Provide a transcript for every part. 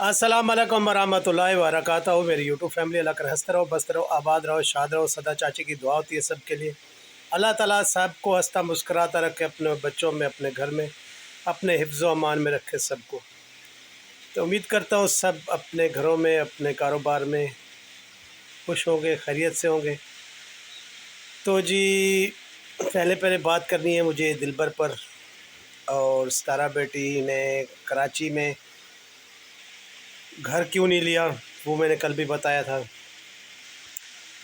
अस्सलाम वालेकुम वरहमतुल्लाहि वबरकातुहू। मेरी यूट्यूब फैमिली, अल्लाह कर हंसते रहो, बसते रहो, आबाद रहो, शाद रहो। सदा चाची की दुआ होती है सबके लिए। अल्लाह ताला सबको हंसता मुस्कुराता रखे, अपने बच्चों में, अपने घर में, अपने हिफ्ज़ अमान में रखे सबको। तो उम्मीद करता हूँ सब अपने घरों में, अपने कारोबार में खुश होंगे, खैरियत से होंगे। तो जी, पहले पहले बात करनी है मुझे दिलबर पर और सितारा बेटी ने कराची में घर क्यों नहीं लिया, वो मैंने कल भी बताया था।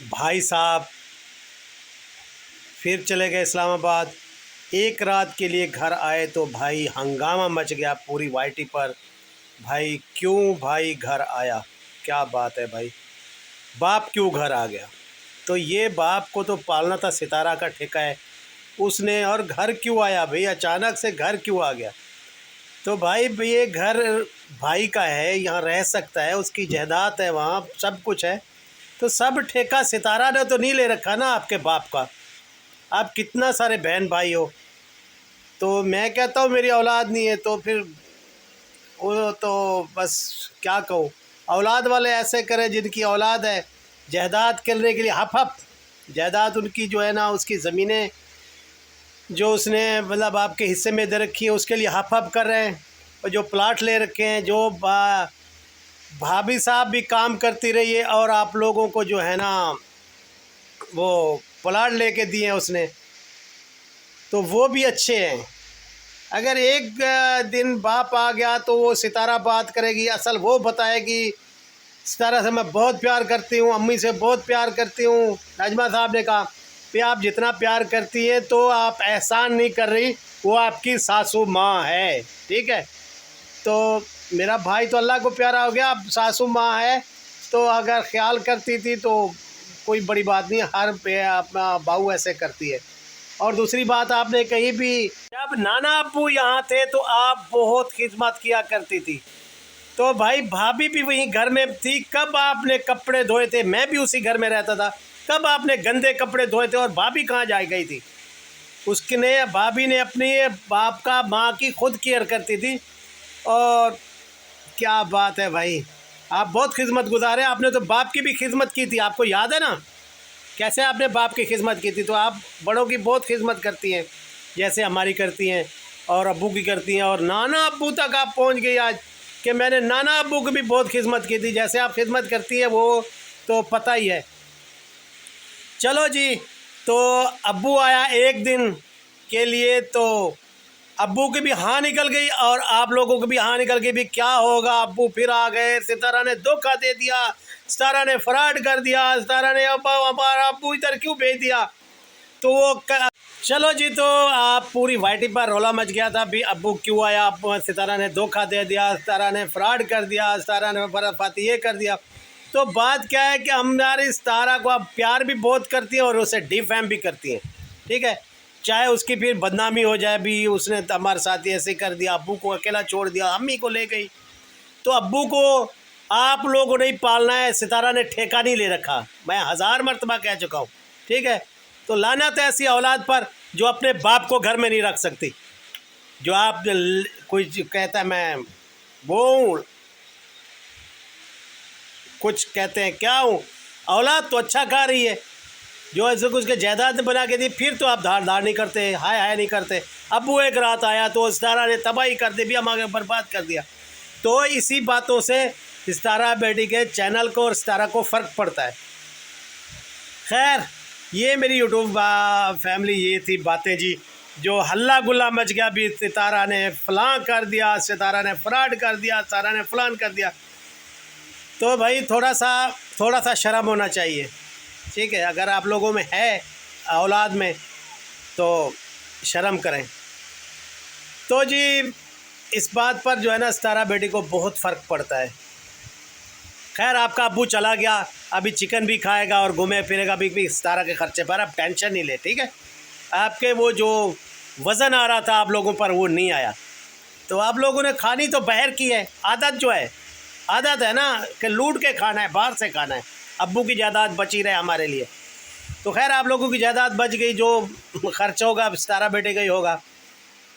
भाई साहब फिर चले गए इस्लामाबाद, एक रात के लिए घर आए तो भाई हंगामा मच गया पूरी वाईटी पर। भाई क्यों भाई घर आया, क्या बात है भाई, बाप क्यों घर आ गया? तो ये बाप को तो पालना था, सितारा का ठेका है उसने, और घर क्यों आया भाई, अचानक से घर क्यों आ गया? तो भाई ये घर भाई का है, यहाँ रह सकता है, उसकी जायदाद है, वहाँ सब कुछ है। तो सब ठेका सितारा ने तो नहीं ले रखा ना आपके बाप का। आप कितना सारे बहन भाई हो, तो मैं कहता हूँ मेरी औलाद नहीं है तो फिर वो तो बस क्या कहूँ, औलाद वाले ऐसे करें जिनकी औलाद है, जायदाद करने के लिए हप हप जायदाद उनकी जो है ना, उसकी ज़मीनें जो उसने मतलब आपके हिस्से में दे रखी है उसके लिए हप हप कर रहे हैं, और जो प्लाट ले रखे हैं, जो भाभी साहब भी काम करती रही है और आप लोगों को जो है ना वो प्लाट लेके दिए हैं उसने, तो वो भी अच्छे हैं। अगर एक दिन बाप आ गया तो वो सितारा बात करेगी, असल वो बताएगी सितारा से मैं बहुत प्यार करती हूँ, अम्मी से बहुत प्यार करती हूँ। नाजमा साहब ने कहा कि आप जितना प्यार करती हैं तो आप एहसान नहीं कर रही, वो आपकी सासू माँ है, ठीक है। तो मेरा भाई तो अल्लाह को प्यारा हो गया, अब सासू माँ है तो अगर ख्याल करती थी तो कोई बड़ी बात नहीं, हर पे अपना बहू ऐसे करती है। और दूसरी बात आपने कही भी, जब नाना अब्बू यहाँ थे तो आप बहुत खिदमत किया करती थी, तो भाई भाभी भी वहीं घर में थी। कब आपने कपड़े धोए थे? मैं भी उसी घर में रहता था। कब आपने गंदे कपड़े धोए थे? और भाभी कहाँ जा गई थी? उसने भाभी ने अपनी बाप का माँ की खुद केयर करती थी। और क्या बात है भाई, आप बहुत खिदमत गुजार हैं। आपने तो बाप की भी खिदमत की थी, आपको याद है ना कैसे आपने बाप की खिदमत की थी? तो आप बड़ों की बहुत खिदमत करती हैं, जैसे हमारी करती हैं और अब्बू की करती हैं, और नाना अब्बू तक आप पहुंच गई आज कि मैंने नाना अब्बू की भी बहुत खिदमत की थी। जैसे आप खिदमत करती है वो तो पता ही है। चलो जी, तो अब्बू आया एक दिन के लिए तो अब्बू की भी हाँ निकल गई और आप लोगों की भी हाँ निकल गई भी क्या होगा, अब्बू फिर आ गए, सितारा ने धोखा दे दिया, सितारा ने फ्रॉड कर दिया, सितारा ने हमारा अब्बू इधर क्यों भेज दिया। तो वो चलो जी, तो आप पूरी वाईटी पर रौला मच गया था भी अब्बू क्यों आया, सितारा ने धोखा दे दिया, सितारा ने फ्रॉड कर दिया, सितारा ने बर्फाती ये कर दिया। तो बात क्या है कि हमारी सितारा को आप प्यार भी बहुत करती हैं और उसे डिफेम भी करती हैं, ठीक है। चाहे उसकी फिर बदनामी हो जाए भी, उसने हमारे साथ ऐसे कर दिया, अब्बू को अकेला छोड़ दिया, अम्मी को ले गई। तो अब्बू को आप लोगों ने ही पालना है, सितारा ने ठेका नहीं ले रखा, मैं 1000 मरतबा कह चुका हूँ, ठीक है। तो लानत है ऐसी औलाद पर जो अपने बाप को घर में नहीं रख सकती। जो आप कोई कहता है मैं वो कुछ कहते हैं क्या हूँ, औलाद तो अच्छा खा रही है, जो ऐसे कुछ के जायदाद बना के दी, फिर तो आप धार धार नहीं करते, हाय हाय नहीं करते। अब वो एक रात आया तो सितारा ने तबाही कर दी, भी हम आगे बर्बाद कर दिया। तो इसी बातों से सितारा बेटी के चैनल को और सितारा को फ़र्क पड़ता है। खैर, ये मेरी यूट्यूब फैमिली ये थी बातें जी, जो हल्ला गुल्ला मच गया भी, सितारा ने फलां कर दिया, सितारा ने फ्रॉड कर दिया, सितारा ने फलां कर दिया। तो भाई थोड़ा सा शर्म होना चाहिए, ठीक है। अगर आप लोगों में है औलाद में तो शर्म करें। तो जी, इस बात पर जो है ना सितारा बेटी को बहुत फ़र्क पड़ता है। खैर, आपका अब्बू चला गया, अभी चिकन भी खाएगा और घूमे फिरेगा भी सितारा के ख़र्चे पर, आप टेंशन नहीं ले, ठीक है। आपके वो जो वज़न आ रहा था आप लोगों पर वो नहीं आया। तो आप लोगों ने खानी तो बहर की है, आदत जो है, आदत है ना कि लूट के खाना है, बाहर से खाना है। अब्बू की जायदाद बची रहे हमारे लिए। तो खैर, आप लोगों की जायदाद बच गई, जो खर्च होगा सितारा बेटे का ही होगा।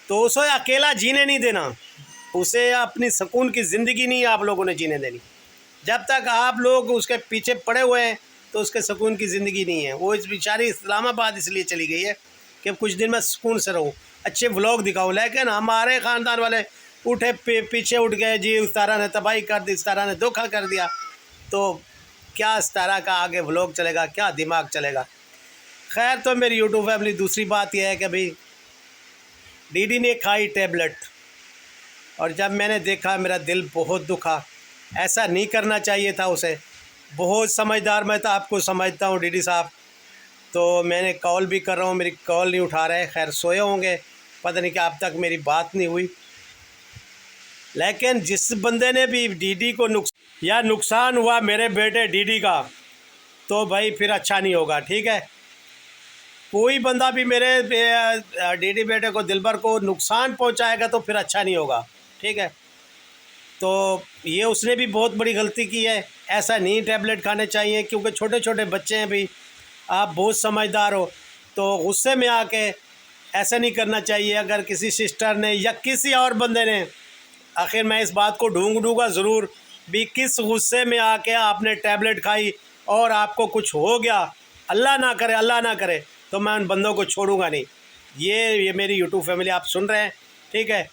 तो उसे अकेला जीने नहीं देना, उसे अपनी सुकून की ज़िंदगी नहीं आप लोगों ने जीने देनी। जब तक आप लोग उसके पीछे पड़े हुए हैं तो उसके सुकून की ज़िंदगी नहीं है। वो इस बेचारी इस्लामाबाद इसलिए चली गई है कि कुछ दिन मैं सुकून से रहूँ, अच्छे व्लॉग दिखाऊँ। लेकिन हमारे ख़ानदान वाले उठे पीछे उठ गए, जी उस तारा ने तबाही कर दी, इस तारा ने धोखा कर दिया। तो क्या इस तारा का आगे व्लॉग चलेगा, क्या दिमाग चलेगा। खैर, तो मेरी यूट्यूब फैमिली, दूसरी बात यह है कि भाई डीडी ने खाई टैबलेट और जब मैंने देखा मेरा दिल बहुत दुखा। ऐसा नहीं करना चाहिए था उसे। बहुत समझदार मैं तो आपको समझता हूँ डीडी साहब। तो मैंने कॉल भी कर रहा हूँ, मेरी कॉल नहीं उठा रहे। खैर सोए होंगे, पता नहीं कि अब तक मेरी बात नहीं हुई। लेकिन जिस बंदे ने भी डीडी को नुकसान हुआ मेरे बेटे डीडी का, तो भाई फिर अच्छा नहीं होगा, ठीक है। कोई बंदा भी मेरे डीडी बेटे को, दिलबर को नुकसान पहुंचाएगा तो फिर अच्छा नहीं होगा, ठीक है। तो ये उसने भी बहुत बड़ी गलती की है। ऐसा नहीं टैबलेट खाने चाहिए, क्योंकि छोटे छोटे बच्चे हैं भी। आप बहुत समझदार हो, तो गुस्से में आके ऐसा नहीं करना चाहिए। अगर किसी सिस्टर ने या किसी और बंदे ने, आखिर मैं इस बात को ढूंढूंगा ज़रूर भी, किस गुस्से में आके आपने टैबलेट खाई और आपको कुछ हो गया, अल्लाह ना करे, अल्लाह ना करे, तो मैं उन बंदों को छोड़ूंगा नहीं। ये मेरी यूट्यूब फैमिली आप सुन रहे हैं, ठीक है।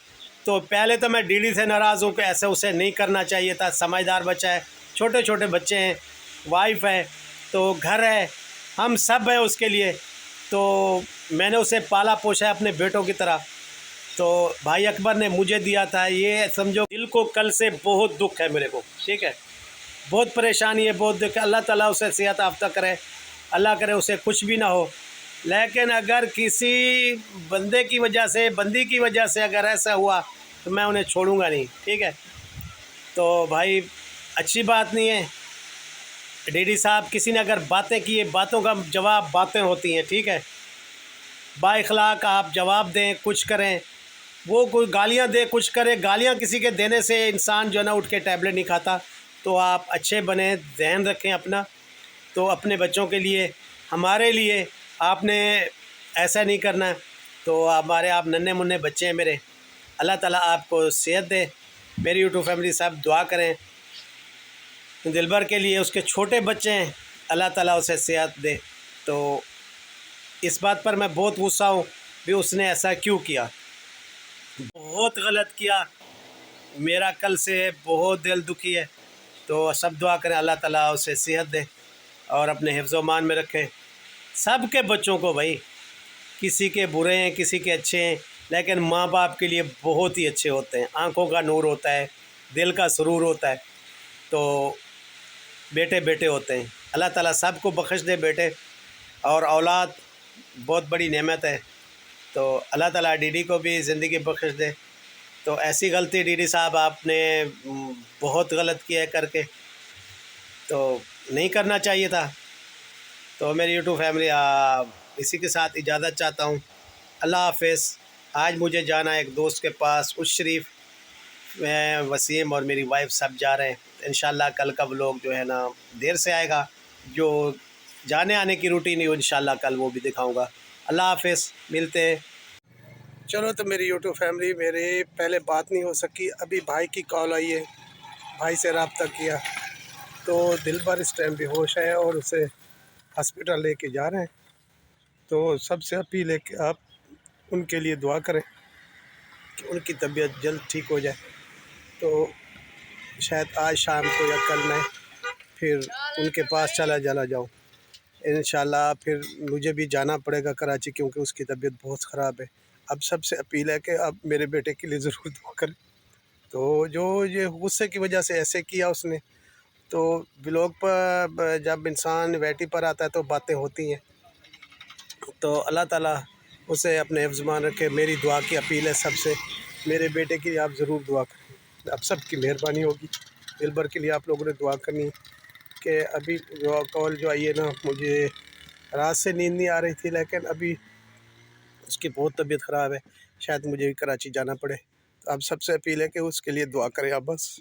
तो पहले तो मैं डीडी से नाराज़ हूँ कि ऐसे उसे नहीं करना चाहिए था। समझदार बच्चा है, छोटे छोटे बच्चे हैं, वाइफ है, तो घर है, हम सब हैं उसके लिए। तो मैंने उसे पाला पोसा है अपने बेटों की तरह। तो भाई अकबर ने मुझे दिया था, ये समझो। दिल को कल से बहुत दुख है मेरे को, ठीक है। बहुत परेशानी है, बहुत दुख है। अल्लाह ताला उसे सेहत याफ्ता करे, अल्लाह करे उसे कुछ भी ना हो। लेकिन अगर किसी बंदे की वजह से, बंदी की वजह से अगर ऐसा हुआ तो मैं उन्हें छोड़ूंगा नहीं, ठीक है। तो भाई अच्छी बात नहीं है। डीडी साहब, किसी ने अगर बातें की है, बातों का जवाब बातें होती हैं, ठीक है। बाइखलाक आप जवाब दें, कुछ करें। वो कोई गालियाँ दे, कुछ करे, गालियाँ किसी के देने से इंसान जो है ना उठ के टैबलेट नहीं खाता। तो आप अच्छे बने, ध्यान रखें अपना। तो अपने बच्चों के लिए, हमारे लिए आपने ऐसा नहीं करना। तो हमारे आप नन्हे मुन्ने बच्चे हैं मेरे, अल्लाह ताला आपको सेहत दे। मेरी यूट्यूब फैमिली सब दुआ करें दिलबर के लिए, उसके छोटे बच्चे हैं, अल्लाह ताला उसे सेहत दे। तो इस बात पर मैं बहुत गुस्सा हूँ भी उसने ऐसा क्यों किया, बहुत गलत किया। मेरा कल से बहुत दिल दुखी है। तो सब दुआ करें अल्लाह ताला उसे सेहत दे और अपने हिफ्ज़-ओ-मान में रखे सब के बच्चों को। भाई किसी के बुरे हैं, किसी के अच्छे हैं, लेकिन माँ बाप के लिए बहुत ही अच्छे होते हैं। आँखों का नूर होता है, दिल का सुरूर होता है। तो बेटे बेटे होते हैं। अल्लाह ताला सबको बख्श दे बेटे, और औलाद बहुत बड़ी नेमत है। तो अल्लाह ताला डीडी को भी ज़िंदगी बख्श दे। तो ऐसी गलती डीडी साहब आपने बहुत गलत किया है करके, तो नहीं करना चाहिए था। तो मेरी यूट्यूब फैमिली इसी के साथ इजाज़त चाहता हूँ। अल्लाह हाफ़िज़। आज मुझे जाना है एक दोस्त के पास, उस शरीफ। मैं, वसीम और मेरी वाइफ सब जा रहे हैं। इंशाल्लाह कल का व्लॉग जो है ना देर से आएगा। जो जाने आने की रूटीन है इंशाल्लाह कल वो भी दिखाऊंगा। अल्लाह हाफ़िज़, मिलते हैं। चलो, तो मेरी यूट्यूब फैमिली, मेरे पहले बात नहीं हो सकी, अभी भाई की कॉल आई है, भाई से रब्ता किया। तो दिलबर इस टाइम बेहोश है और उसे हॉस्पिटल लेके जा रहे हैं। तो सबसे अपील है कि आप उनके लिए दुआ करें कि उनकी तबीयत जल्द ठीक हो जाए। तो शायद आज शाम को या कल मैं फिर उनके पास चला जाऊँ इंशाल्लाह। फिर मुझे भी जाना पड़ेगा कराची, क्योंकि उसकी तबीयत बहुत ख़राब है। अब सबसे अपील है कि आप मेरे बेटे के लिए ज़रूर दुआ करें। तो जो ये गुस्से की वजह से ऐसे किया उसने, तो व्लॉग पर जब इंसान वैटी पर आता है तो बातें होती हैं। तो अल्लाह ताला उसे अपने हिफ्ज़-मान रखे। मेरी दुआ की अपील है सबसे, मेरे बेटे की आप ज़रूर दुआ करें। अब सब की मेहरबानी होगी। दिलबर के लिए आप लोगों ने दुआ करनी है कि अभी जो कॉल जो आई है ना, मुझे रात से नींद नहीं आ रही थी, लेकिन अभी उसकी बहुत तबीयत ख़राब है, शायद मुझे भी कराची जाना पड़े। तो आप सबसे अपील है कि उसके लिए दुआ करें आप बस।